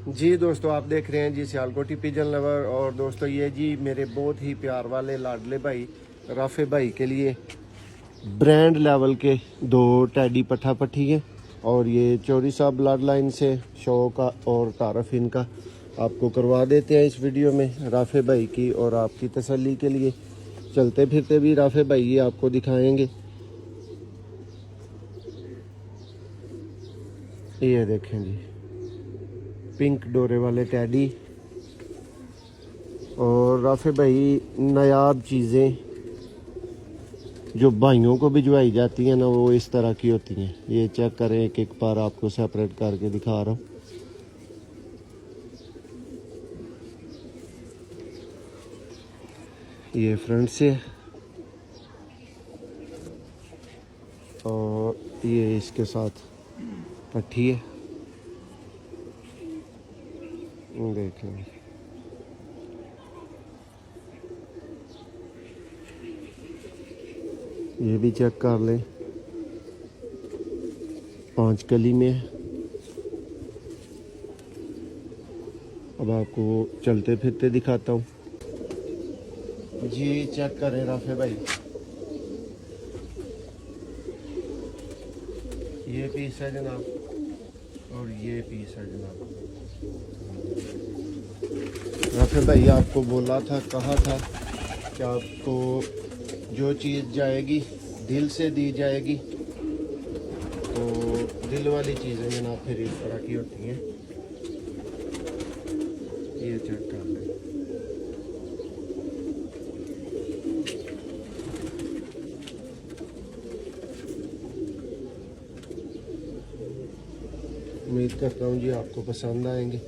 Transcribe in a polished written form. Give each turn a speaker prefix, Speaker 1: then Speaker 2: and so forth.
Speaker 1: जी दोस्तों, आप देख रहे हैं जी सियालकोटी पिजन लवर। और दोस्तों ये जी मेरे बहुत ही प्यार वाले लाडले भाई राफे भाई के लिए ब्रांड लेवल के दो टैडी पट्ठा पट्टी हैं। और ये चोरी साहब ब्लड लाइन से शो का और तारफ इनका आपको करवा देते हैं इस वीडियो में राफे भाई की और आपकी तसल्ली के लिए। चलते फिरते भी राफे भाई ये आपको दिखाएंगे। ये देखें जी, पिंक डोरे वाले टैडी। और राफे भाई नायाब चीज़ें जो भाइयों को भिजवाई जाती हैं ना, वो इस तरह की होती हैं। ये चेक करें, एक एक बार आपको सेपरेट करके दिखा रहा हूँ। ये फ्रंट से और ये इसके साथ पट्टी है, देखें। ये भी चेक कर लें, 5 कली में है। अब आपको चलते फिरते दिखाता हूँ जी। चेक करें राफे भाई, ये पीस है जनाब और ये पीस है जनाब। राफे भाई आपको बोला था, कहा था कि आपको जो चीज़ जाएगी दिल से दी जाएगी। तो दिल वाली चीज़ें जनाब फिर इस तरह की होती हैं। ये चेक कर लें। उम्मीद करता हूँ जी आपको पसंद आएंगे।